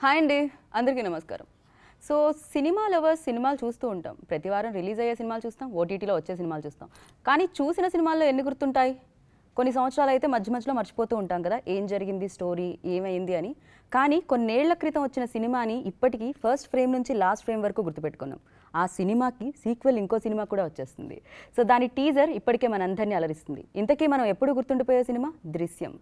Hi అండి, అందరికీ నమస్కారం. సో సినిమా లవర్స్ సినిమాలు చూస్తూ ఉంటాం. ప్రతి వారం రిలీజ్ అయ్యే సినిమాలు చూస్తాం, ఓటీటీలో వచ్చే సినిమాలు చూస్తాం. కానీ చూసిన సినిమాల్లో ఎన్ని గుర్తుంటాయి? కొన్ని సంవత్సరాలు అయితే మధ్యలో మర్చిపోతూ ఉంటాం కదా, ఏం జరిగింది, స్టోరీ ఏమైంది అని. కానీ కొన్నేళ్ల క్రితం వచ్చిన సినిమాని ఇప్పటికీ ఫస్ట్ ఫ్రేమ్ నుంచి లాస్ట్ ఫ్రేమ్ వరకు గుర్తుపెట్టుకున్నాం. ఆ సినిమాకి సీక్వెల్ ఇంకో సినిమా కూడా వచ్చేస్తుంది. సో దాని టీజర్ ఇప్పటికే మనందరినీ అలరిస్తుంది. ఇంతకీ మనం ఎప్పుడు గుర్తుండిపోయే సినిమా దృశ్యం.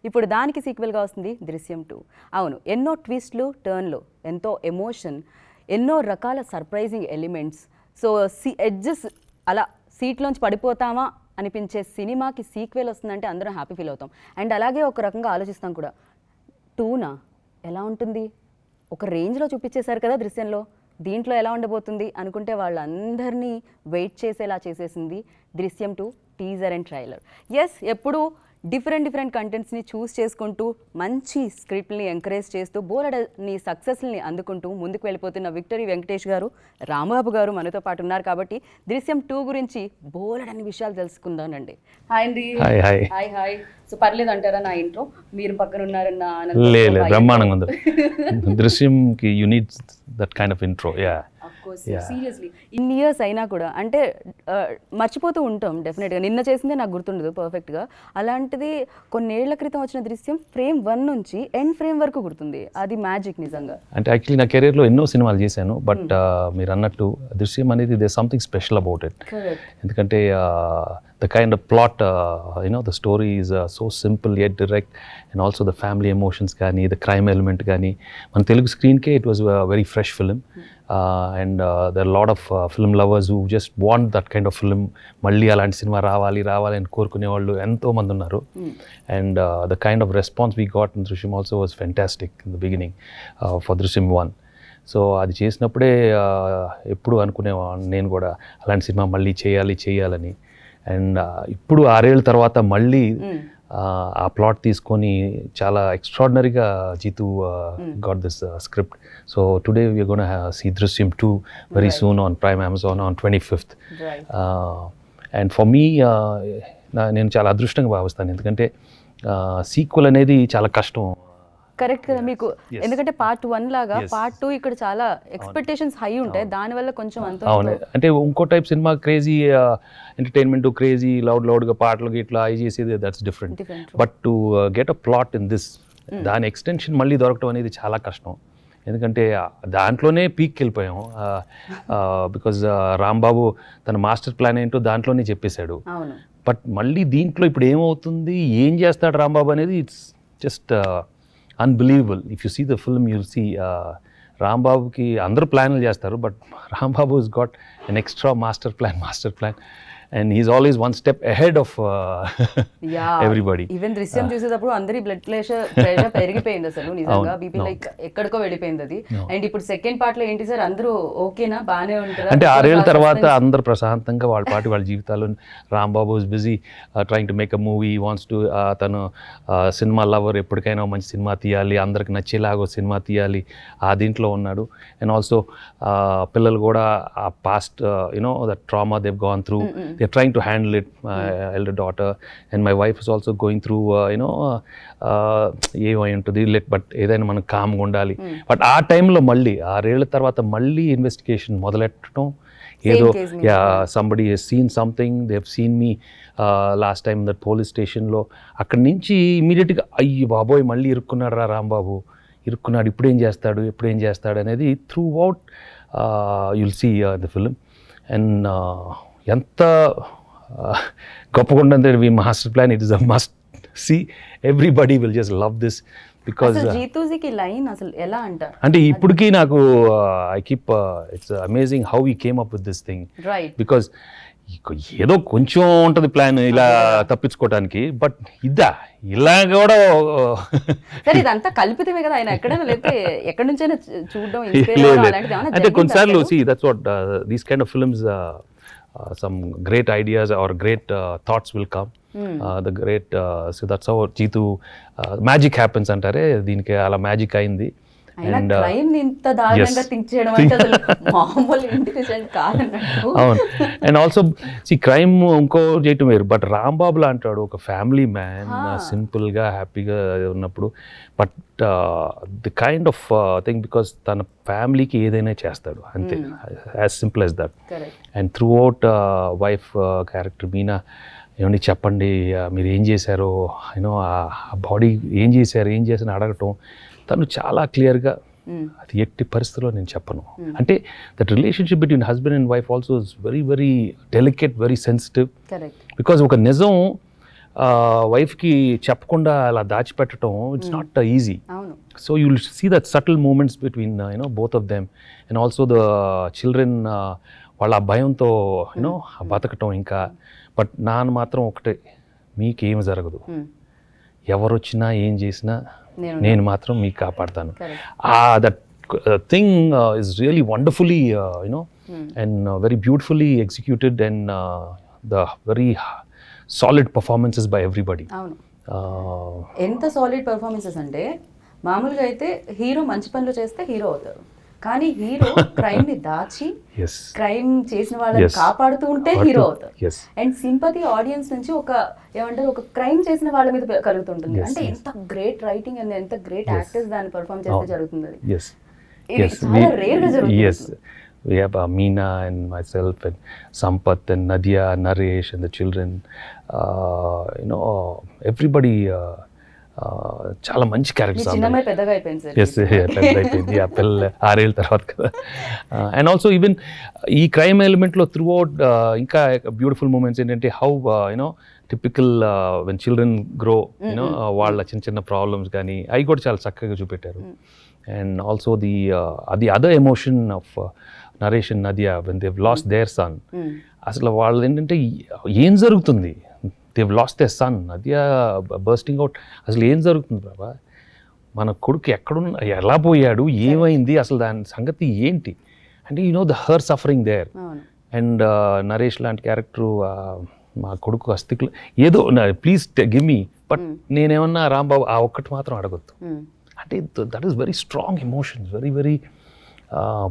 ఇప్పుడు దానికి సీక్వెల్గా వస్తుంది దృశ్యం 2. అవును, ఎన్నో ట్విస్ట్లు, టర్న్లు, ఎంతో ఎమోషన్, ఎన్నో రకాల సర్ప్రైజింగ్ ఎలిమెంట్స్. సో ఎడ్జెస్ అలా సీట్లోంచి పడిపోతామా అనిపించే సినిమాకి సీక్వెల్ వస్తుందంటే అందరం హ్యాపీ ఫీల్ అవుతాం. అండ్ అలాగే ఒక రకంగా ఆలోచిస్తాం కూడా, 2నా ఎలా ఉంటుంది, ఒక రేంజ్లో చూపించేశారు కదా దృశ్యంలో, దీంట్లో ఎలా ఉండబోతుంది అనుకుంటే వాళ్ళందరినీ వెయిట్ చేసేలా చేసేసింది దృశ్యం 2 టీజర్ అండ్ ట్రైలర్. ఎస్, ఎప్పుడు డిఫరెంట్ కంటెంట్స్ని చూస్ చేసుకుంటూ మంచి స్క్రిప్ట్ని ఎంకరేజ్ చేస్తూ బోలెడని సక్సెస్ని అందుకుంటూ ముందుకు వెళ్ళిపోతున్న విక్టరీ వెంకటేష్ గారు, రాంబాబు గారు మనతో పాటు ఉన్నారు. కాబట్టి దృశ్యం 2 గురించి బోలెడని విషయాలు తెలుసుకుందానండి. హాయ్ అండి. Hi hi. సో పర్లేదు అంటారా నా ఇంట్రో? మీరు పక్కన ఉన్నారన్న బ్రహ్మాండంగా ఉంది. దృశ్యంకి you need that kind of intro. Seriously ఇన్ని ఇయర్స్ అయినా కూడా అంటే మర్చిపోతూ ఉంటాం డెఫినెట్గా. నిన్న చేసిందే నాకు గుర్తుండదు పర్ఫెక్ట్గా. అలాంటిది కొన్నేళ్ల క్రితం వచ్చిన దృశ్యం ఫ్రేమ్ 1 నుంచి ఎండ్ ఫ్రేమ్ వరకు గుర్తుంది. అది మ్యాజిక్ నిజంగా. అంటే యాక్చువల్లీ నా కెరీర్లో ఎన్నో సినిమాలు చేశాను, బట్ మీరు అన్నట్టు దృశ్యం అనేది they something special about it. ఎందుకంటే the kind of plot, the story is so simple yet direct, and also the family emotions gaani, the crime element gaani, man Telugu screen ke it was a very fresh film. And there are a lot of film lovers who just want that kind of film. Malli alanti cinema ravali ani korukune vallu ento mandi unnaru. And the kind of response we got in Drishyam also was fantastic in the beginning for Drishyam 1. So అది చేసినప్పుడే ఎప్పుడు అనుకునేవాడిని నేను కూడా అలాంటి cinema మళ్ళీ చేయాలని. And ఇప్పుడు 6 ఏళ్ళ తర్వాత మళ్ళీ ఆ ప్లాట్ తీసుకొని చాలా ఎక్స్ట్రాడినరీగా Jeetu got this script. So today we're gonna see Drishyam 2 very soon on Prime Amazon on 25th. And for మీ నేను చాలా అదృష్టంగా భావిస్తాను, ఎందుకంటే సీక్వెల్ అనేది చాలా కష్టం. కరెక్ట్ కదా మీకు, ఎందుకంటే పార్ట్ 1 లాగా పార్ట్ 2 ఇక్కడ చాలా ఎక్స్పెక్టేషన్స్ హై ఉంటాయి, దానివల్ల కొంచెం అంత. అవును, అంటే ఇంకో టైప్ సినిమా క్రేజీ ఎంటర్టైన్మెంట్, క్రేజీ లౌడ్గా పాటలు ఇట్లా అవి చేసేది, that's different. But to get a plot in this, దాని ఎక్స్టెన్షన్ మళ్ళీ దొరకడం అనేది చాలా కష్టం. ఎందుకంటే దాంట్లోనే పీక్కి వెళ్ళిపోయాము. బికాజ్ రాంబాబు తన మాస్టర్ ప్లాన్ ఏంటో దాంట్లోనే చెప్పేశాడు. బట్ మళ్ళీ దీంట్లో ఇప్పుడు ఏమవుతుంది, ఏం చేస్తాడు రాంబాబు అనేది it's just unbelievable. If you see the film, you'll see రాంబాబుకి అందరూ ప్లాన్లు చేస్తారు, but Rambabu has got an extra master plan, and he's always one step ahead of everybody. Even Drishyam చూసేటప్పుడు అందరి బ్లడ్ ప్రెషర్ పెరిగిపోయింది అసలు నిజంగా. బీపీ లైక్ ఎక్కడికో వెళ్ళిపోయింది అది. అండ్ ఇప్పుడు సెకండ్ పార్ట్ లో ఏంటి సార్, అందరూ ఓకేనా, బాగానే ఉంటారు అంటే 6 ఏళ్ళ తర్వాత అందరు ప్రశాంతంగా వాళ్ళ జీవితాలు. Rambabu is busy trying to make a movie, wants to, తను సినిమా లవర్, ఎప్పటికైనా మంచి సినిమా తీయాలి, అందరికి నచ్చేలాగా సినిమా తీయాలి, ఆ దీంట్లో ఉన్నాడు. అండ్ ఆల్సో పిల్లలు కూడా ఆ past that trauma they've gone through, they're trying to handle it. My elder daughter and my wife is also going through ఏమై ఉంటుంది, బట్ ఏదైనా మనం కామ్గా ఉండాలి. బట్ ఆ టైంలో మళ్ళీ 6 ఏళ్ళ తర్వాత మళ్ళీ ఇన్వెస్టిగేషన్ మొదలెట్టడం, ఏదో somebody has seen something, they have seen me last time that police stationలో. అక్కడి నుంచి ఇమీడియట్గా అయ్యి బాబోయ్ మళ్ళీ ఇరుక్కున్నాడు రాంబాబు, ఇప్పుడు ఏం చేస్తాడు అనేది throughout you'll see the film. And ఎంత గొప్పగా ఉంటుంది మీ master plan, it is a must see. Everybody will just love this. Because జీతూజీకి లైన్ అసలు ఎలా అంటారు అంటే ఇప్పటికీ నాకు I keep it's amazing how he came up with this thing. Because ఏదో కొంచెం ఉంటుంది ప్లాన్ ఇలా తప్పించుకోవడానికి, బట్ ఇలా కూడా సరే ఇదంతా కల్పితమే కదా, ఆయన ఎక్కడైనా లేకపోతే ఎక్కడి నుంచైనా చూడడం. అంటే కొన్నిసార్లు see that's what these kind of films, some great ideas or great thoughts will come. The great so that's how Jeetu magic happens అంటారే, దీనికి అలా మ్యాజిక్ అయింది. అయినా And, క్రైమ్ ఇంత దారుణంగా yes. థింక్ చేయడం అంటే అసలు మామూలు ఇంటెలిజెంట్ కాదన్నట్టు. అవును. అండ్ ఆల్సో క్రైమ్ ఇంకో చేయటం వేరు, బట్ రాంబాబు లాంటాడు ఒక ఫ్యామిలీ మ్యాన్, సింపుల్గా హ్యాపీగా ఉన్నప్పుడు, but the kind of thing, because తన ఫ్యామిలీకి ఏదైనా చేస్తాడు అంతే, as simple as that. And through out wife character Meena, ఏమండి చెప్పండి మీరు ఏం చేశారో, యూనో ఆ బాడీ ఏం చేశారని అడగటం, తను చాలా క్లియర్గా అది ఎట్టి పరిస్థితుల్లో నేను చెప్పను. అంటే that relationship between husband and wife also is very very delicate, very sensitive. Because ఒక నిజం వైఫ్కి చెప్పకుండా అలా దాచిపెట్టడం it's not easy. So you will see that subtle moments between both of them. And also the children వాళ్ళ భయంతో బతకటం. ఇంకా but నాన్న మాత్రం ఒకటే, మీకేం జరగదు, ఎవరు వచ్చినా ఏం చేసినా నేను మాత్రం మీకు కాపాడతాను. That thing is really wonderfully and very beautifully executed, and the very solid performances by everybody. ఎంత సాలిడ్ పర్ఫార్మెన్సెస్ అంటే, మామూలుగా అయితే హీరో మంచి పనులు చేస్తే హీరో అవుతారు, కానీ హీరో క్రైమ్ ని దాచి క్రైమ్ చేసిన వాళ్ళని కాపాడుతూ ఉంటే హీరో అవుతారు. అండ్ సింపతి ఆడియన్స్ నుంచి ఒక ఏమంటారు, ఒక క్రైమ్ చేసిన వాళ్ళ మీద కలుగుతుంటుంది. అంటే ఎంత గ్రేట్ రైటింగ్ అండ్ ఎంత గ్రేట్ యాక్టర్స్ దాన్ని పర్ఫార్మ్ చేస్తే జరుగుతుంది. ఇది చాలా రేర్ గా జరుగుతుంది. We have Meena and myself and Sampath and Nadia, Naresh and the children. Everybody చాలా మంచి క్యారెక్టర్స్. పెద్దగా అయిపోయింది సార్. ఎస్, పెద్ద అయిపోయింది ఆ పిల్ల 6 ఏళ్ళ తర్వాత కదా. అండ్ ఆల్సో ఈవెన్ ఈ క్రైమ్ ఎలిమెంట్లో త్రూ అవుట్ ఇంకా బ్యూటిఫుల్ మూమెంట్స్ ఏంటంటే, how typical when children grow, వాళ్ళ చిన్న చిన్న ప్రాబ్లమ్స్ కానీ అవి కూడా చాలా చక్కగా చూపెట్టారు. And also the other emotion of Naresh and Nadia when Dev lost their son. అసలు వాళ్ళు ఏంటంటే ఏం జరుగుతుంది, Dev lost their son, Nadia bursting out, అసలు ఏం జరుగుతుంది బాబా, మన కొడుకు ఎక్కడున్న, ఎలా పోయాడు, ఏమైంది, అసలు దాని సంగతి ఏంటి అంటే, the her suffering there. And Naresh లాంటి క్యారెక్టరు, మా కొడుకు అస్థికులు ఏదో ప్లీజ్ గివ్ మీ, బట్ నేనేమన్నా రాంబాబు ఆ ఒక్కటి మాత్రం అడగొద్దు అంటే, that is very strong emotion, very very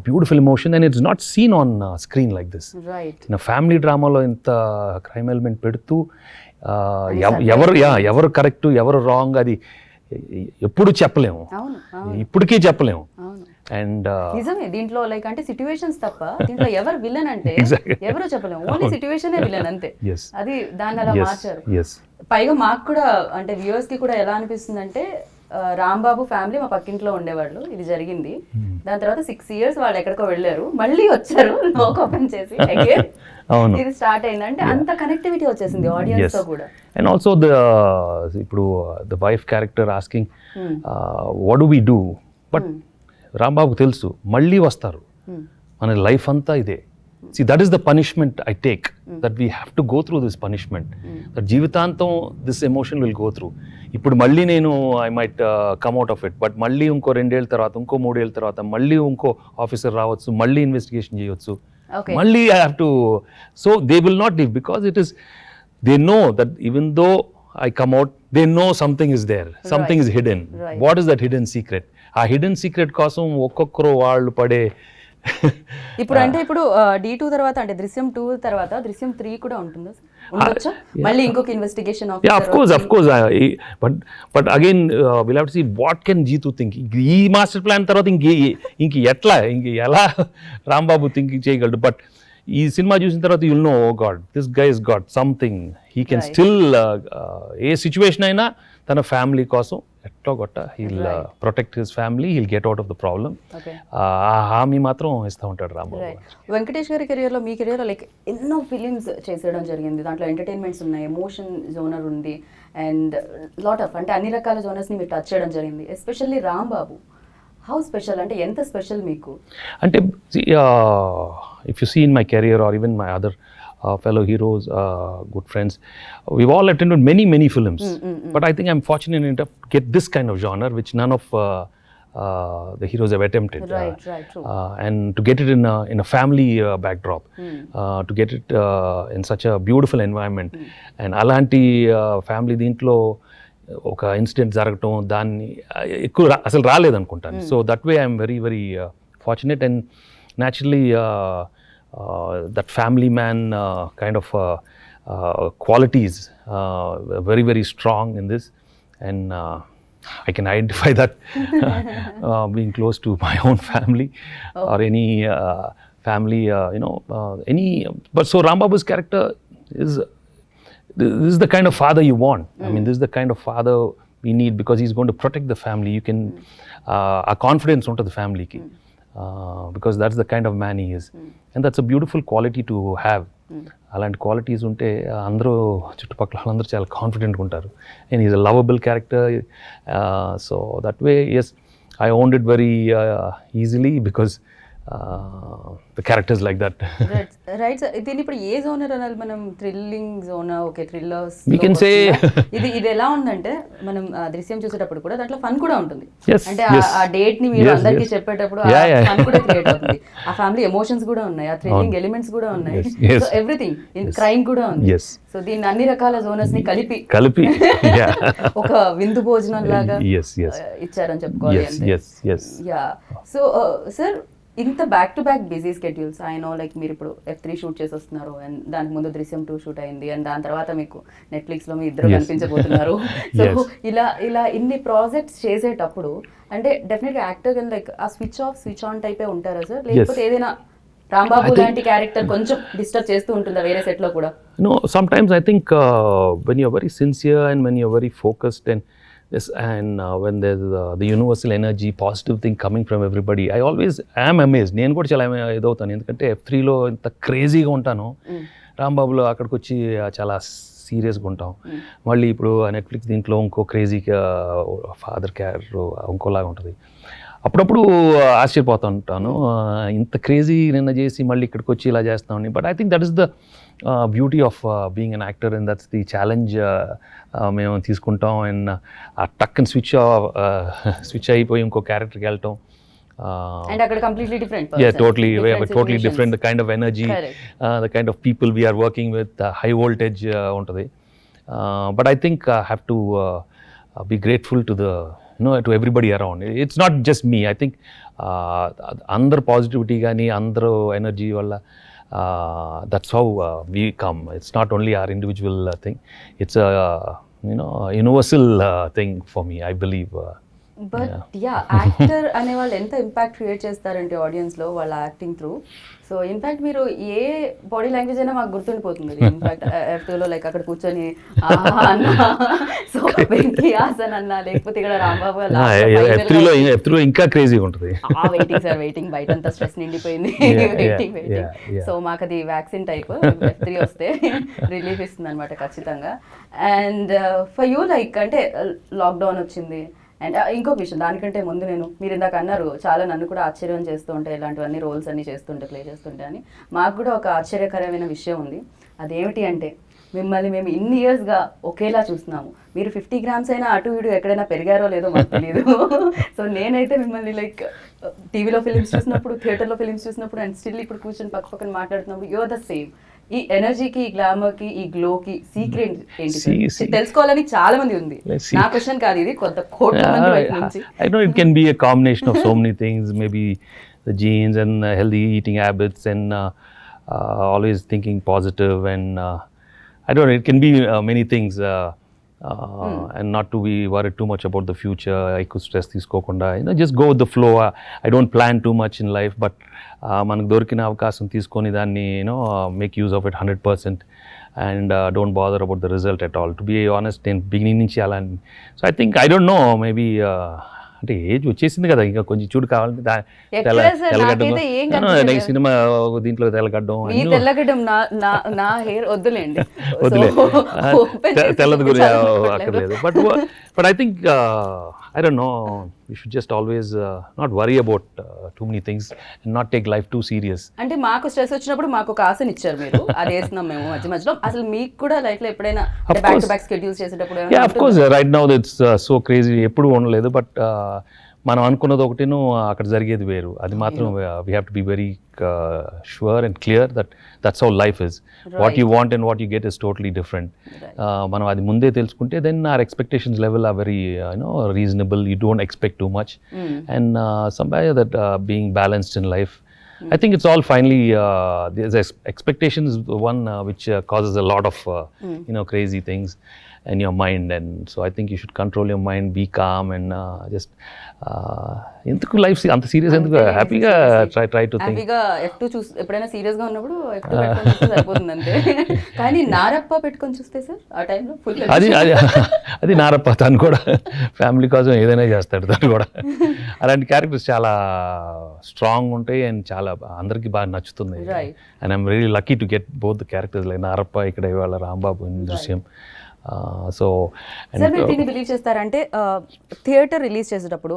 beautiful emotion, and it's not seen on screen like this. నా ఫ్యామిలీ డ్రామాలో ఇంత క్రైమ్ ఎలిమెంట్ పెడుతూ ఎవరు కరెక్ట్ ఎవరు రాంగ్ అది ఎప్పుడు చెప్పలేము, ఇప్పటికీ చెప్పలేము. అండ్ నిజమే, దీంట్లో లైక్ అంటే సిట్యుయేషన్స్ తప్ప దీంట్లో ఎవరు విలన్ అంటే ఎవరు చెప్పలేము, ఓన్లీ సిట్యుయేషనే విలన్ అంతే. అది దాన్ని అలా మార్చారు. పైగా మాకు కూడా అంటే వ్యూవర్స్ కి కూడా ఎలా అనిపిస్తుంది అంటే, రాంబాబు ఫ్యామిలీ మా పక్కింట్లో ఉండేవాళ్ళు, ఇది జరిగింది, దాని తర్వాత 6 years వాళ్ళు ఎక్కడికో వెళ్ళారు, మళ్ళీ వచ్చారు లోక్ ఓపెన్ చేసి ఇది స్టార్ట్ అయిందంటే అంత కనెక్టివిటీ వచ్చేసింది ఆడియన్స్ తో కూడా. అండ్ ఆల్సో ఇప్పుడు the wife character asking what do we do, but Rambabu తెలుసు మళ్ళీ వస్తారు, మన లైఫ్ అంతా ఇదే. See, that is the punishment I take, that we have to go through this punishment, that జీవితాంతం this emotion will go through. ఇప్పుడు మళ్ళీ నేను I might come out of it, but మళ్ళీ ఇంకో 2 ఏళ్ళ తర్వాత, ఇంకో 3 ఏళ్ళ తర్వాత మళ్ళీ ఇంకో ఆఫీసర్ రావచ్చు, మళ్ళీ ఇన్వెస్టిగేషన్ చేయవచ్చు, మళ్ళీ I have to. So they will not leave, because it is, they know that even though I come out, they know something is there, something is hidden. What is that hidden secret? ఆ hidden secret కోసం ఒక్కొక్కరు వాళ్ళు పడే ఇప్పుడు అంటే ఇప్పుడు D2 తర్వాత అంటే దృశ్యం 2 తర్వాత దృశ్యం 3 కూడా ఉంటుందా, ఉండొచ్చా మళ్ళీ ఇంకొక investigation officer? of course but again we'll have to see what can Jeetu think. ఈ మాస్టర్ ప్లాన్ తర్వాత ఇంక ఎలా రాంబాబు థింకింగ్ చేయగలడు. బట్ ఈ సినిమా చూసిన తర్వాత you'll know, oh God, this guy is got something, he can still ఏ సిచ్యువేషన్ అయినా తన ఫ్యామిలీ కోసం ఎట్లా gotta he'll protect his family, he'll get out of the problem. ఆ హామీ మాత్రం ఇస్తూ ఉంటాడు రాంబాబు. వెంకటేష్ గారి కెరియర్లో, మీ కెరియర్లో లైక్ ఎన్నో ఫిలిమ్స్ చేసేయడం జరిగింది, దాంట్లో ఎంటర్టైన్మెంట్స్ ఉన్నాయి, ఎమోషన్ జోనర్ ఉంది, అండ్ లాట్ ఆఫ్ అంటే అన్ని రకాల జోనర్స్ని మీరు టచ్ చేయడం జరిగింది. ఎస్పెషల్లీ రాంబాబు హౌ స్పెషల్, అంటే ఎంత స్పెషల్ మీకు? అంటే if you see in my career or even my other fellow heroes, good friends, we've all attended many films, but I think I'm fortunate enough to get this kind of genre which none of the heroes have attempted. True. And to get it in a family backdrop, to get it in such a beautiful environment, and alanti family dintlo ఒక incident జరగటం దాన్ని ఎక్కువ అసలు రాలేదనుకుంటాను. So that way I'm very very fortunate and naturally that family man kind of qualities very very strong in this, and I can identify that being close to my own family or any family, any. But so Rambabu's character is this is the kind of father you want. I mean, this is the kind of father we need because he's going to protect the family. You can a confidence onto the family ki. Because that's the kind of man he is, and that's a beautiful quality to have. అలాంటి qualities ఉంటే అందరూ చుట్టుపక్కల వాళ్ళందరూ చాలా కాన్ఫిడెంట్గా ఉంటారు. And is a lovable character. So that way as I owned it very easily because the characters like that. Right sir. దీన్ని ఇప్పుడు ఏ జోనర్ అనాలి మనం? థ్రిల్లింగ్ జోనా? Okay, thrillers. We can say ఇది ఎలా ఉందంటే మనం దృశ్యం చూసేటప్పుడు కూడా దాంట్లో ఫన్ కూడా ఉంటుంది. Yes, అంటే yes. ఆ డేట్ ని మీరు Yes, అందరికీ yes. చెప్పేటప్పుడు Yeah, yeah. ఫన్ కూడా క్రియేట్ అవుతుంది. ఆ ఫ్యామిలీ ఎమోషన్స్ కూడా ఉన్నాయి, ఆ థ్రిల్లింగ్ ఎలిమెంట్స్ కూడా ఉన్నాయి. Yes, yes. So everything in crime కూడా ఉంది. Yes. సో దీన్ని అన్ని రకాల జోనర్స్ ని కలిపి yeah. ఒక విందు భోజనం లాగా Yes, yes. ఇచ్చారని చెప్పుకోవాలి. Yes, yes, yes. Yeah. So sir, ఇంత back to back busy schedules, I know like మీరు ఇప్పుడు F3 షూట్ చేసి వస్తున్నారు, అండ్ దానికి ముందు దృశ్యం 2 షూట్ అయింది, అండ్ దాని తర్వాత మీకు నెట్ఫ్లిక్స్ లో మీ ఇద్దరు Yes. కనిపించబోతున్నారు. So Yes. ఇలా ఇన్ని ప్రాజెక్ట్స్ చేసేటప్పుడు అంటే డెఫినెట్గా యాక్టర్ లైక్ ఆ స్విచ్ ఆఫ్ స్విచ్ ఆన్ టైపే ఉంటారా సార్? లేకపోతే ఏదైనా రాంబాబు లాంటి క్యారెక్టర్ కొంచెం డిస్టర్బ్ చేస్తూ ఉంటుందా వేరే సెట్ లో కూడా? No, sometimes I think when you're very sincere and when you're very focused and yes, and when there's the universal energy, positive thing coming from everybody, I always am amazed. నేను కూడా చాలా ఇదవుతాను, ఎందుకంటే F3లో ఇంత క్రేజీగా ఉంటాను, రాంబాబులో అక్కడికి వచ్చి చాలా సీరియస్గా ఉంటాం. మళ్ళీ ఇప్పుడు నెట్ఫ్లిక్స్ దీంట్లో ఇంకో క్రేజీగా ఫాదర్ క్యారెక్టర్ ఇంకోలాగా ఉంటుంది. అప్పుడప్పుడు ఆశ్చర్యపోతూ ఉంటాను, ఇంత క్రేజీ నిన్న చేసి మళ్ళీ ఇక్కడికి వచ్చి ఇలా చేస్తామని. But I think that is the beauty of being an actor, and that's the challenge మేము తీసుకుంటాం. అండ్ ఆ టక్ అండ్ స్విచ్ అయిపోయి ఇంకో క్యారెక్టర్కి వెళ్ళటం. అండ్ అక్కడ completely different. Yeah, totally. We have a totally different kind of energy, the kind of people we are working with, high voltage untadi. But I think I have to be grateful to the to everybody around. It's not just me. I think andar positivity gaani andar energy valla that's how we come. It's not only our individual thing. It's a universal thing for me, I believe. But actor అనే వాళ్ళు ఎంత impact create చేస్తారంటే audience లో వాళ్ళ acting through. So in fact మీరు ఏ body language అయినా మాకు గుర్తుండిపోతుంది. ఇన్ఫాక్ట్ F2లో లైక్ అక్కడ కూర్చొని అన్న, సో వెంకీ హాసన్ అన్న, లేకపోతే ఇక్కడ రాంబాబు F3లో ఇంకా క్రేజీగా ఉంటుంది. వెయిటింగ్ సార్, వెయిటింగ్, బయట అంతా స్ట్రెస్ నిండిపోయింది. వెయిటింగ్. సో మాకు అది వ్యాక్సిన్ టైప్, F3 వస్తే రిలీఫ్ ఇస్తుంది అనమాట ఖచ్చితంగా. అండ్ ఫర్ యూ లైక్ అంటే లాక్డౌన్ వచ్చింది, అండ్ ఇంకో విషయం దానికంటే ముందు మీరు ఇందాక అన్నారు చాలా నన్ను కూడా ఆశ్చర్యం చేస్తూ ఉంటాయి ఇలాంటివన్నీ రోల్స్ అన్ని చేస్తుంటే, ప్లే చేస్తుంటే అని. మాకు కూడా ఒక ఆశ్చర్యకరమైన విషయం ఉంది. అదేమిటి అంటే మిమ్మల్ని మేము ఇన్ని ఇయర్స్గా ఒకేలా చూస్తున్నాము. మీరు 50 grams అయినా అటు ఇటు ఎక్కడైనా పెరిగారో లేదో మాకు తెలియదు. సో నేనైతే మిమ్మల్ని లైక్ టీవీలో ఫిలిమ్స్ చూసినప్పుడు, థియేటర్లో ఫిలిమ్స్ చూసినప్పుడు, అండ్ స్టిల్ ఇప్పుడు కూర్చొని పక్కన మాట్లాడుతున్నప్పుడు యూఆర్ ద సేమ్. ఈ ఎనర్జీకి, ఈ గ్లామర్కి, ఈ గ్లోకి సీక్రెట్ ఏంటి తెలుసుకోవాలని చాలా మంది ఉంది. నా క్వశ్చన్ కాదు ఇది, కొంత కోట్ల మంది వైపు నుంచి. I know it can be a combination of so many things, maybe the genes and healthy eating habits and always thinking positive, and I don't know, it can be many things, and not to be worried too much about the future. I could stress తీసుకోకుండా, just go with the flow. I don't plan too much in life, but మనకు దొరికిన అవకాశం తీసుకొని దాన్ని make use of it 100%, and don't bother about the result at all. To be honest, నేను beginning నుంచి అలా. So I think, I don't know, maybe అంటే age వచ్చేసింది కదా, ఇంకా కొంచెం చూడు కావాలంటే నెక్స్ట్ సినిమా దీంట్లో తెల్లగడ్డం, తెల్లగడ్డం నా హెయిర్ వద్దులేండి, తెల్లది గురించి అక్కర్లేదు. But I think I don't know, we should just always not worry about too many things and not take life too serious. అంటే మాకు స్ట్రెస్ వచ్చినప్పుడు మాకు ఒక ఆశని ఇచ్చారు మీరు, అది వేస్తున్నాం మేము మధ్య మధ్యలో. అసలు మీకు కూడా లైఫ్ లో ఎప్పుడైనా బ్యాక్ టు బ్యాక్ స్కెడ్యూల్స్ చేసేటప్పుడు? Yeah, of course, right now it's so crazy, ఎప్పుడు ఉండలేదు. బట్ మనం అనుకున్నది ఒకటిను అక్కడ జరిగేది వేరు. అది మాత్రం we have to be very sure and clear that's how life is. What you want and what you get is totally different. మనం అది ముందే తెలుసుకుంటే then our expectations level are very reasonable. You don't expect too much and somehow that being balanced in life. I think it's all finally there's expectations one which causes a lot of crazy things in your mind, and so I think you should control your mind, be calm and just ఎందుకు life అంత serious ఎందుకు, హ్యాపీగా try to think. హ్యాపీగా F2 ఎప్పుడైనా సీరియస్గా ఉన్నప్పుడు F2 పెట్టుకొని చూస్తే సరిపోతుంది అంతే. కానీ నారప్ప పెట్టుకొని చూస్తే సార్ ఆ టైంలో ఫుల్ అది నారప్ప. తను కూడా ఫ్యామిలీ కోసం ఏదైనా చేస్తాడు. తను కూడా అలాంటి క్యారెక్టర్స్ చాలా స్ట్రాంగ్ ఉంటాయి అండ్ చాలా అందరికీ బాగా నచ్చుతుంది. And I'm really lucky to get both the characters like Narappa, ఇక్కడ ఇవాళ రాంబాబు ఇన్ దృశ్యం. సో సార్ మీరు దీన్ని బిలీవ్ చేస్తారంటే థియేటర్ రిలీజ్ చేసేటప్పుడు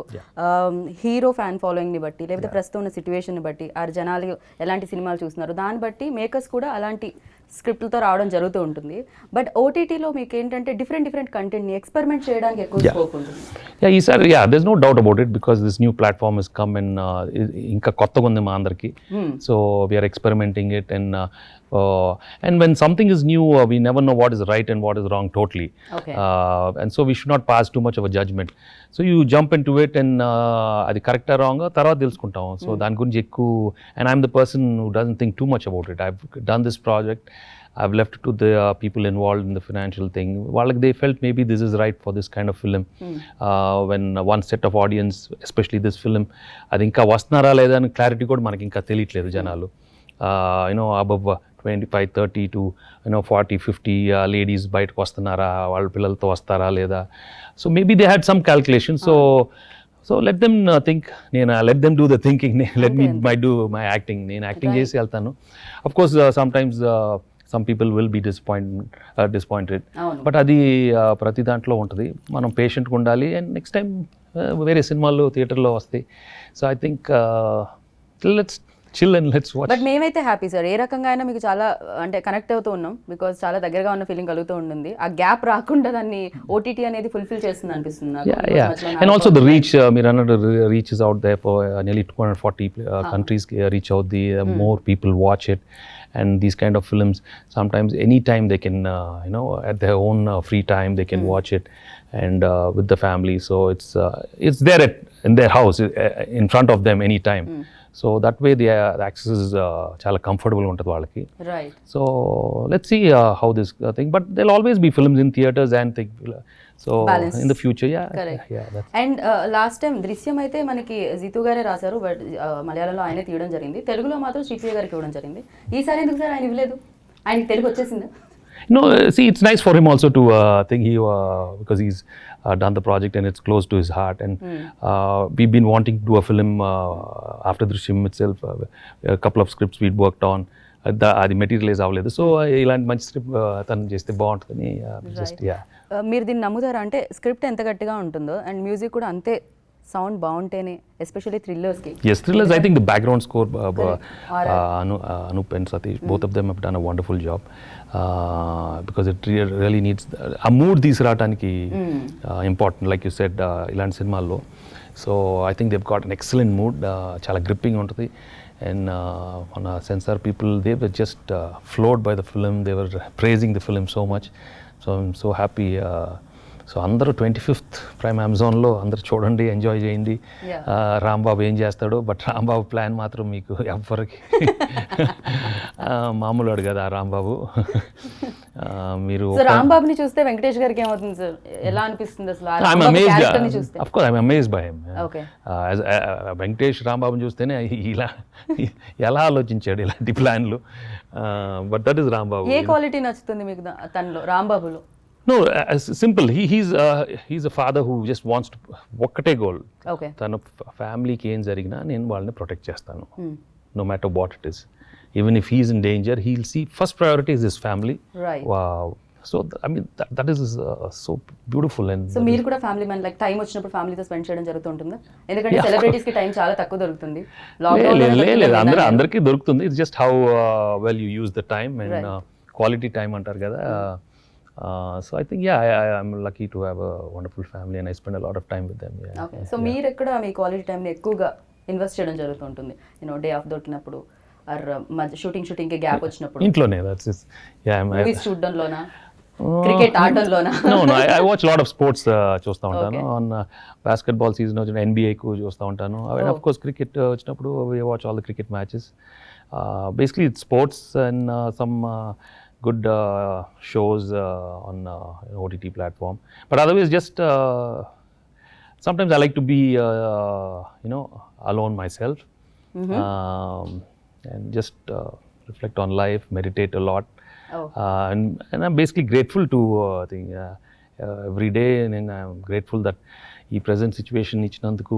హీరో ఫ్యాన్ ఫాలోయింగ్ని బట్టి లేకపోతే ప్రస్తుతం ఉన్న సిచ్యువేషన్ని బట్టి ఆ జనాలు ఎలాంటి సినిమాలు చూస్తున్నారు దాన్ని బట్టి మేకర్స్ కూడా అలాంటి స్క్రిప్ట్లతో రావడం జరుగుతూ ఉంటుంది. బట్ ఓటీటీలో మీకు ఏంటంటే డిఫరెంట్ కంటెంట్ని ఎక్స్పెరిమెంట్ చేయడానికి ఎక్కువ స్కోప్ ఉంటుంది. ఈసారి there's no doubt about it because this new platform has come and ఇంకా కొత్తగా ఉంది మా అందరికి. So we are experimenting it and when something is new we never know what is right and what is wrong totally. Okay. And so we should not pass too much of a judgment. So you jump into it and అది కరెక్టా wrong తర్వాత తెలుసుకుంటాం. So దాని గురించి ఎక్కువ, and I'm the person who doesn't think too much about it. I've done this project, I've left it to the people involved in the financial thing. వాళ్ళకి they felt maybe this is right for this kind of film. When one set of audience, especially this film, అది ఇంకా వస్తున్నారా లేదా అని clarity కూడా మనకి ఇంకా తెలియట్లేదు జనాలు. Above 25-30 to 40-50 లేడీస్ బయటకు వస్తున్నారా, వాళ్ళ పిల్లలతో వస్తారా లేదా. So maybe they had some calculation. So let them think, let them do the thinking, let me do my acting. నేను యాక్టింగ్ చేసి వెళ్తాను. Of course sometimes some people will be disappointed. But అది ప్రతి దాంట్లో ఉంటుంది. మనం పేషెంట్గా ఉండాలి అండ్ నెక్స్ట్ టైం వేరే సినిమాలు థియేటర్లో వస్తాయి. So I think let's chill and let's watch. But మేమైతే హ్యాపీ సార్. ఏ రకంగా అయినా మీకు చాలా అంటే కనెక్ట్ అవుతూ ఉన్నాం బికాజ్ చాలా దగ్గరగా ఉన్న ఫీలింగ్ కలుగుతూ ఉంటుంది. ఆ గ్యాప్ రాకుండా దాన్ని ఓటీటీ అనేది ఫుల్ఫిల్ చేస్తుంది అనిపిస్తుంది నాకు. అండ్ ఆల్సో ద రీచ్, మీరు అన్నట్టు reach is out there for nearly 240 countries reach out, the more people watch it. And these kind of films, sometimes anytime they can at their own free time they can watch it and with the family. So it's there in their house, in front of them anytime. So that way the access is చాలా comfortable ఉంటుంది వాళ్ళకి. Right. So let's see how this thing, but there'll always be films in theaters and so balance in the future. Correct. That's and last time Drishyam అయితే మనకి జీతు గారే రాశారు, but మలయాళంలో ఆయనే తీయడం జరిగింది. తెలుగులో మాత్రం శ్రీప్రియ గారికి ఇవ్వడం జరిగింది. ఈసారి ఎందుకు సార్ ఆయన ఇవ్వలేదు? ఆయనకి తెలుగు వచ్చేసిందా? No, see, it's nice for him also to think because he's done the project and it's close to his heart. And we've been wanting to do a film after Drishyam itself. A couple of scripts we'd worked on. అది materialise అవ్వలేదు. So ఇలాంటి మంచి script తను చేస్తే బాగుంటుందని just మీరు దీన్ని నమ్ముతారా? అంటే స్క్రిప్ట్ ఎంత గట్టిగా ఉంటుందో అండ్ మ్యూజిక్ కూడా అంతే సౌండ్ బాగుంటేనే, especially థ్రిల్లర్స్కి. Yes, thrillers, I think the background score, Anup and Satish, both of them have done a wonderful job because it really needs a mood తీసుకురావడానికి important, like you said, ఇలాంటి సినిమాల్లో. So I think they've got an excellent mood, చాలా gripping ఉంటుంది. And on censor people, they were just floored by the film. They were praising the film so much. So I'm so happy. So అందరూ 25th prime అమెజాన్లో అందరూ చూడండి, enjoy చేయండి. రాంబాబు ఏం చేస్తాడో, but Rambabu plan మాత్రం మీకు ఎవ్వరికి మామూలు కదా రాంబాబు. మీరు రాంబాబుని చూస్తే వెంకటేష్ గారికి ఏమవుతుంది సార్? ఎలా అనిపిస్తుంది అసలు? Of course, I'm amazed by him. Venkatesh రాంబాబుని చూస్తేనే ఇలా ఎలా ఆలోచించాడు ఇలాంటి ప్లాన్లు. But that is Rambabu. A quality నచ్చుతుంది మీకు తనలో, రాంబాబులో? No, simple. He's a father who just wants to ఒక్కటే గోల్. తన ఫ్యామిలీకి ఏం జరిగినా నేను వాళ్ళని ప్రొటెక్ట్ చేస్తాను, no matter what it is. Even if he's in danger, he'll see first priority is his family. Right. Wow. So I mean that is so beautiful. And so మీరు కూడా ఫ్యామిలీ మ్యాన్, లైక్ టైం వచ్చినప్పుడు ఫ్యామిలీతో spend చేయడం జరుగుతుంటుందా? ఎందుకంటే celebrities కి time చాలా తక్కువ దొరుకుతుంది. లేదు, అందరికీ దొరుకుతుంది. It's just how well you use the time and quality time అంటారు కదా. So I think, yeah, I'm lucky to have a wonderful family and I spend a lot of time with them. Yeah. Okay so మీరు ఎక్కడ మీ quality టైంని ఎక్కువగా invest చేయడం జరుగుతుంటుంది day off దొరికినప్పుడు ఆర్ షూటింగ్కి గ్యాప్ వచ్చినప్పుడు ఇంట్లోనే, that's it. Yeah, మూవీస్ చూడడంలోనా క్రికెట్ ఆడడంలోనా no, I watch a lot of sports చూస్తూ ఉంటాను. ఆన్ బాస్కెట్బాల్ సీజన్ వచ్చిన NBA కు చూస్తూ ఉంటాను. And of course cricket వచ్చినప్పుడు we watch all the cricket matches. Basically it's sports and some good shows on OTT platform. But otherwise just sometimes I like to be alone myself. And just reflect on life, meditate a lot. And I'm basically grateful to every day, and I'm grateful that ఈ present situation ఇచ్చినందుకు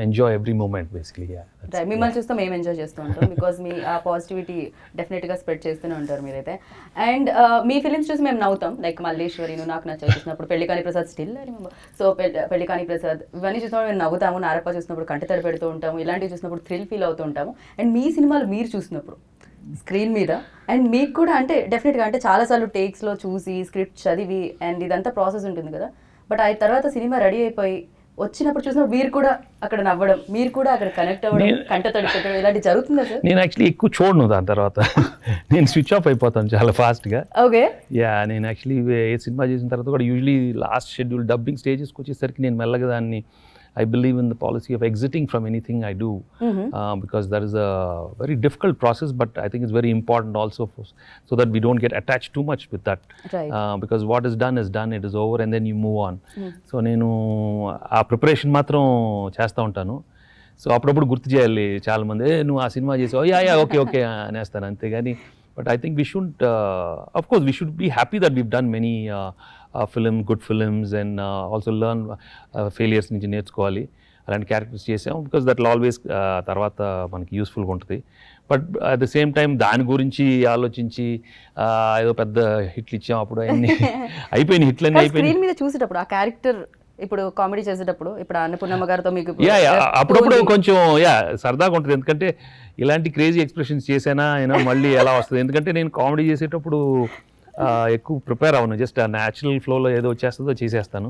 enjoy every moment basically. మిమ్మల్ని చూస్తే మేము enjoy చేస్తూ ఉంటాం because మీ ఆ positivity డెఫినెట్గా spread చేస్తూనే ఉంటారు మీరైతే. అండ్ మీ ఫిలిమ్స్ చూసి మేము నవ్వుతాం, లైక్ మల్లేశ్వరి, నువ్వు నాకు నచ్చ చూసినప్పుడు, పెళ్లికాని ప్రసాద్ స్టిల్ సో పెళ్లికాని ప్రసాద్ ఇవన్నీ చూసినప్పుడు మేము నవ్వుతాము, నారప్ప చూసినప్పుడు కంటి తడి పెడుతూ ఉంటాము, ఇలాంటివి చూసినప్పుడు థ్రిల్ ఫీల్ అవుతూ ఉంటాము. అండ్ మీ సినిమాలు మీరు చూసినప్పుడు స్క్రీన్ మీద అండ్ మీకు కూడా అంటే డెఫినెట్గా అంటే చాలాసార్లు టేక్స్లో చూసి స్క్రిప్ట్ చదివి అండ్ ఇదంతా ప్రాసెస్ ఉంటుంది కదా, బట్ ఆ తర్వాత సినిమా రెడీ అయిపోయి వచ్చినప్పుడు చూసినప్పుడు మీరు కూడా అక్కడ నవ్వడం, మీరు కూడా అక్కడ కనెక్ట్ అవ్వడం, కంట తడి పెట్టడం ఇలాంటి జరుగుతుందా సార్? నేను యాక్చువల్లీ ఎక్కువ చూడను దాని తర్వాత. నేను స్విచ్ ఆఫ్ అయిపోతాను చాలా ఫాస్ట్గా. ఓకే. యా, నేను యాక్చువల్లీ ఏ సినిమా చేసిన తర్వాత కూడా యూజువలీ లాస్ట్ షెడ్యూల్ డబ్బింగ్ స్టేజెస్కి వచ్చేసరికి నేను మెల్లగా దాన్ని I believe in the policy of exiting from anything I do, because that is a very difficult process, but I think it's very important also so that we don't get attached too much with that. Right. Because what is done, it is over and then you move on. So నేను ఆ preparation మాత్రం చేస్తూ ఉంటాను. So అప్పుడప్పుడు గుర్తు చేయాలి చాలామంది, నువ్వు ఆ సినిమా చేసావు, యా ఓకే అనేస్తాను అంతేగాని. But I think we shouldn't, of course we should be happy that we've done many good films and also learn failures నుంచి నేర్చుకోవాలి, అలాంటి క్యారెక్టర్స్ చేసాం, బికాస్ దట్ విల్ ఆల్వేస్ తర్వాత మనకి యూస్ఫుల్గా ఉంటుంది. But at the same time దాని గురించి ఆలోచించి ఏదో పెద్ద హిట్లు ఇచ్చాం, అప్పుడు అన్ని అయిపోయినాయి, హిట్లన్నీ అయిపోయినాయి. స్క్రీన్ మీద చూసేటప్పుడు ఆ క్యారెక్టర్ ఇప్పుడు కామెడీ చేసేటప్పుడు ఇప్పుడు అన్నపూర్ణమ్మ గారితో మీకు అప్పుడప్పుడు కొంచెం సరదాగా ఉంటుంది, ఎందుకంటే ఇలాంటి క్రేజీ ఎక్స్ప్రెషన్స్ చేసానా మళ్ళీ ఎలా వస్తుంది, ఎందుకంటే నేను కామెడీ చేసేటప్పుడు ఎక్కువ ప్రిపేర్ అవ్వను, జస్ట్ ఆ న్యాచురల్ ఫ్లోలో ఏదో వచ్చేస్తుందో చేసేస్తాను.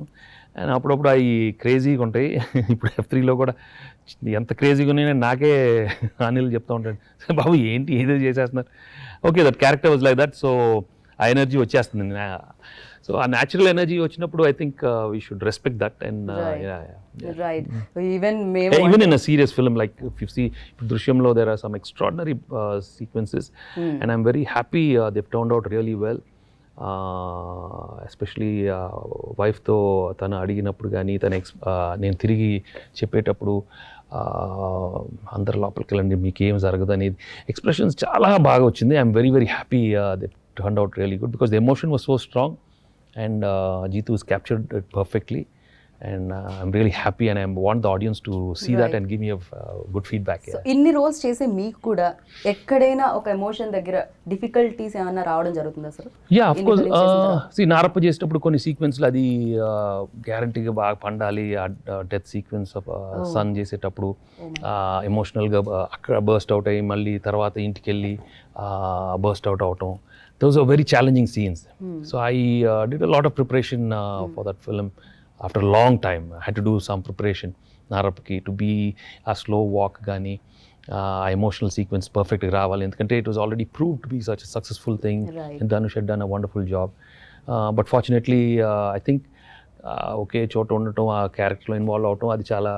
అండ్ అప్పుడప్పుడు అవి క్రేజీగా ఉంటాయి. ఇప్పుడు F3లో కూడా ఎంత క్రేజీగా ఉన్నాయో నాకే అనిల్ చెప్తూ ఉంటాడు, బాబు ఏంటి ఏదో చేసేస్తున్నారు. Okay, that character was like that, so ఆ ఎనర్జీ వచ్చేస్తుంది. సో ఆ న్యాచురల్ ఎనర్జీ వచ్చినప్పుడు I think we should respect that. And even in a serious film like if you see Drishyamlo, there are some extraordinary sequences, and I'm very happy they've turned out really well. Especially వైఫ్తో తను అడిగినప్పుడు కానీ నేను తిరిగి చెప్పేటప్పుడు అందరు లోపలికి వెళ్ళండి మీకేం జరగదు అనేది ఎక్స్ప్రెషన్స్ చాలా బాగా వచ్చింది. I'm very very happy they turned out really good because the emotion was so strong and Jeetu has captured it perfectly, and I'm really happy and I want the audience to see that and give me a good feedback. So inni roles chese meeku kuda ekkadaina oka emotion daggara difficulties emanna raavadam jarugutunda sir? Yeah, of course. See, Narappa చేసేటప్పుడు కొన్ని సీక్వెన్స్లు అది గ్యారంటీగా బాగా పండాలి. Death sequence of sun చేసేటప్పుడు ఎమోషనల్గా అక్కడ burst out అయ్యి మళ్ళీ తర్వాత ఇంటికి వెళ్ళి బర్స్ట్ అవుట్ అవటం, those are very challenging scenes. So I did a lot of preparation for that film. After a long time I had to do some preparation Narapaki to be a slow walk gani emotional sequence perfect raavali, endukante it was already proved to be such a successful thing. Right. And Dhanush had done a wonderful job, but fortunately I think okay చోట ఉండటం ఆ క్యారెక్టర్లో involve అవటం అది చాలా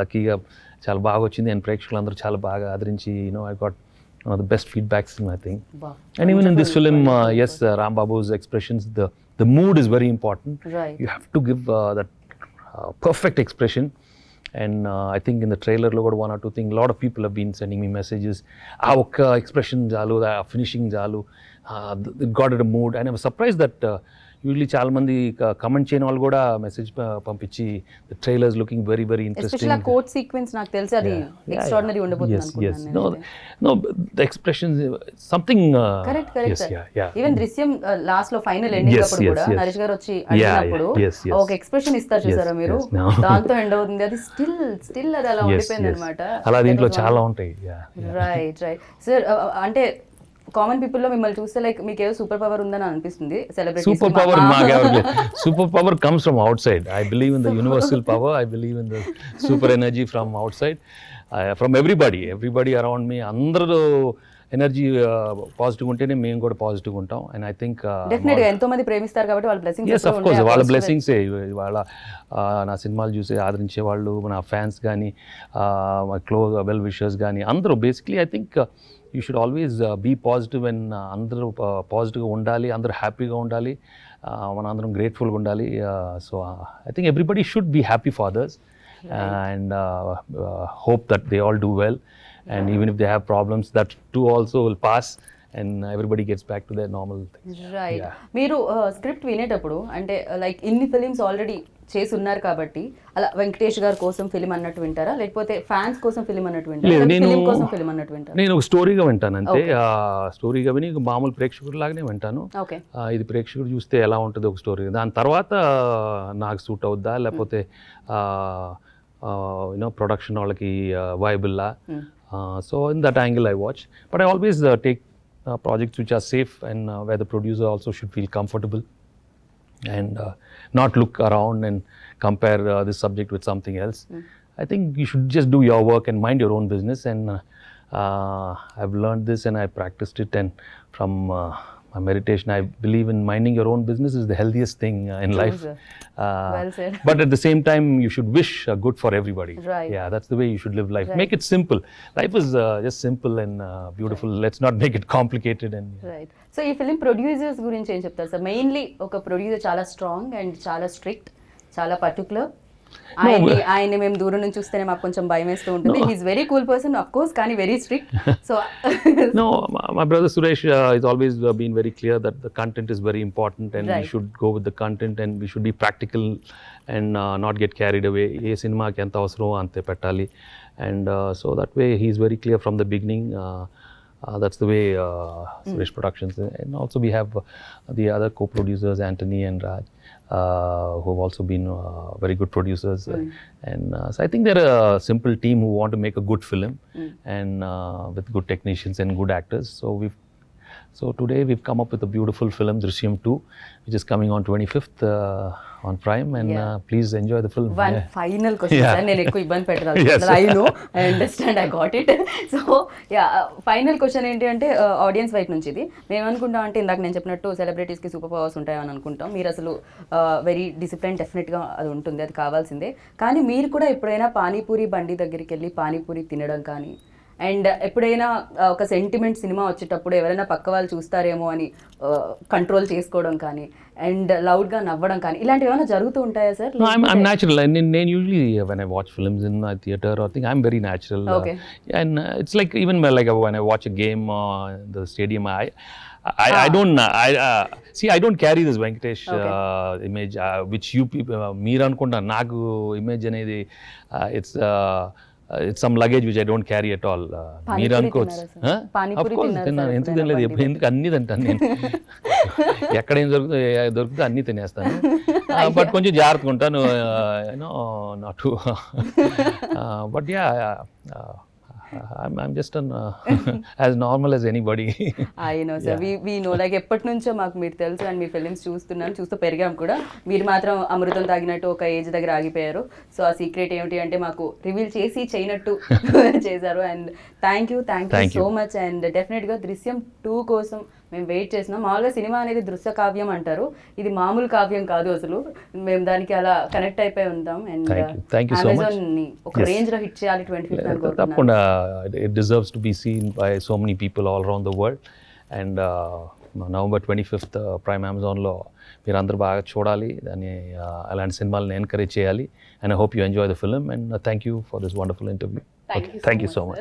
లక్కీగా చాలా బాగా వచ్చింది. అండ్ ప్రేక్షకులందరూ చాలా బాగా ఆదరించి I got one of the best feedbacks I think. Wow. And even in this film yes, Ram Babu's expressions, the mood is very important. Right. You have to give that perfect expression. And I think in the trailer lo one or two things, a lot of people have been sending me messages, okka expression jalu, finishing jalu, it got at a mood. And I was surprised that usually చాలా మంది comment చేయని వాళ్ళు కూడా message పంపించి the trailers looking very very interesting. Especially ఆ coat sequence నాకు తెలిసి అది ఎక్స్ట్రార్డినరీ ఉండబోతుంది అనుకుంటున్నాను. Know the expressions something correct even దృశ్యం లాస్ట్ లో ఫైనల్ ఎండింగ్ అప్పుడు కూడా నరేష్ గారు వచ్చి అడిగినప్పుడు ఒక ఎక్స్ప్రెషన్ ఇస్తారు చూసారా మీరు, దాంతో ఎండ్ అవుతుంది, అది స్టిల్ అది అలా ఉండిపోయింది అనమాట. అలా దీంట్లో చాలా ఉంటాయి. రైట్ సార్, అంటే కామన్ పీపుల్ లో మిమ్మల్ని చూస్తే లైక్ మీకు ఏదో సూపర్ పవర్ ఉందని అనిపిస్తుంది సెలబ్రిటీ సూపర్ పవర్ మాకెవరు లేదు. Super power comes from out side. I believe in the universal power. I believe in the super energy from out side, from everybody around me. అందరూ energy positive ఉంటేనే మేము కూడా positive ఉంటాం. And I think definite గా ఎంతో మంది ప్రేమిస్తారు కాబట్టి వాళ్ళ బ్లెస్సింగ్స్ ఎస్ అఫ్ కోర్స్ వాళ్ళ బ్లెస్సింగ్సే. వాళ్ళ నా సినిమాలు చూసి ఆదరించే వాళ్ళు, నా ఫ్యాన్స్ కానీ, మా క్లోజ్ వెల్ విషర్స్ కానీ అందరూ basically I think you should always be positive. And అందరూ పాజిటివ్గా ఉండాలి, అందరూ హ్యాపీగా ఉండాలి, మన అందరం గ్రేట్ఫుల్గా ఉండాలి. So I think everybody should be happy for others and hope that they all do well, and even if they have problems, that too also will pass and everybody gets back to their normal things. Right. మీరు script వినేటప్పుడు అంటే like ఇన్ని films already చేసి ఉన్నారు కాబట్టి అలా వెంకటేష్ గారి కోసం ఫిలిం అన్నట్టు వింటారా, లేకపోతే ఫ్యాన్స్ కోసం ఫిలిం అన్నట్టు వింటారా, ఫిలిం కోసం ఫిలిం అన్నట్టు వింటారా? నేను ఒక స్టోరీగా వింటాను అంతే. స్టోరీగా విని మామూలు ప్రేక్షకుడు లాగానే వింటాను. ఓకే. ఇది ప్రేక్షకుడు చూస్తే ఎలా ఉంటుంది ఒక స్టోరీ, దాని తర్వాత నాకు సూట్ అవుద్దా లేకపోతే ప్రొడక్షన్ వాళ్ళకి వైబుల్లా. So in that angle I watch. But I always take projects which are safe and where the producer also should feel comfortable and not look around and compare this subject with something else. I think you should just do your work and mind your own business, and I've learned this and I practiced it, and from my meditation I believe in minding your own business is the healthiest thing in life. Well said. But at the same time you should wish good for everybody. Right. Yeah, that's the way you should live life. Make it simple. Life is just simple and beautiful. Let's not make it complicated. And right. So ఈ film producers గురించి ఏం చెప్తారు sir? Mainly ఒక producer చాలా strong and చాలా strict, చాలా particular. ఆయన మేము దూరం నుంచి చూస్తేనే మాకు కొంచెం భయం వేస్తూ ఉంటుంది. He's very cool person of course, కానీ very strict. So no, my brother Suresh is always been very clear that the content is very important and we should go with the content and we should be practical and not get carried away. ఏ సినిమాకి ఎంత అవసరం అంతే పెట్టాలి. And so that way he is very clear from the beginning. That's the way Suresh Productions. And also we have the other co-producers Anthony and Raj, who have also been very good producers. And so I think they're a simple team who want to make a good film and with good technicians and good actors. So today we've come up with a beautiful film, Drishyam 2, which is coming on 25th on Prime, and please enjoy the film. One final question, sir. నేను ఎక్కువ ఇబ్బంది పెట్టాలి. I know, I understand, I got it. So final question ఏంటి అంటే audience వైపు నుంచి ఇది మేము అనుకుంటాం అంటే ఇందాక నేను చెప్పినట్టు సెలబ్రిటీస్కి సూపర్ పవర్స్ ఉంటాయని అనుకుంటాం. మీరు అసలు వెరీ డిసిప్లిన్, డెఫినెట్గా అది ఉంటుంది, అది కావాల్సిందే. కానీ మీరు కూడా ఎప్పుడైనా పానీపూరి బండి దగ్గరికి వెళ్ళి పానీపూరి తినడం కానీ, అండ్ ఎప్పుడైనా ఒక సెంటిమెంట్ సినిమా వచ్చేటప్పుడు ఎవరైనా పక్క వాళ్ళు చూస్తారేమో అని కంట్రోల్ చేసుకోవడం కానీ, అండ్ లౌడ్గా నవ్వడం కానీ, ఇలాంటివి ఏమైనా జరుగుతూ ఉంటాయా సార్? No, I'm natural. నేను usually when I watch films in a theater or thing, I'm very natural. Okay. And it's like even like when I watch a game in the stadium, I don't see, I don't carry this Venkatesh image which you people మీరు అనుకుంటారు. నాకు image అనేది it's some luggage which I don't carry at all. మీరు అనుకోవచ్చు. Of course తిన్నాను. ఎందుకు తినలేదు? ఎందుకు అన్నీ తింటాను నేను. ఎక్కడ ఏం దొరుకుతుందో అన్నీ తినేస్తాను. బట్ కొంచెం జాగ్రత్తగా ఉంటాను. Not but yeah I'm just as normal as anybody. I know, sir. We know, like ఎప్పటి నుంచో మాకు మీరు తెలుసు అండ్ మీ ఫిలిమ్స్ చూస్తూ పెరిగాం కూడా. మీరు మాత్రం అమృతం తాగినట్టు ఒక ఏజ్ దగ్గర ఆగిపోయారు. సో ఆ సీక్రెట్ ఏమిటి అంటే మాకు రివీల్ చేసి చేయనట్టు చేశారు. And thank you so much. And డెఫినెట్గా దృశ్యం 2 కోసం మేము వెయిట్ చేస్తున్నాం. మామూలుగా సినిమా అనేది దృశ్య కావ్యం అంటారు, ఇది మామూలు కావ్యం కాదు అసలు. మేము దానికి అలా కనెక్ట్ అయిపోయి ఉంటాం. అండ్ అమెజాన్ ని ఒక రేంజ్ లో హిట్ చేయాలి 25th. తప్పకుండా. It deserves to be seen by so many people all around the world. And November 25th Prime Amazonలో మీరు అందరూ బాగా చూడాలి. దాన్ని అలాంటి సినిమాలను ఎంకరేజ్ చేయాలి. And I hope you enjoy the film, and thank you for this wonderful interview. Thank you so much.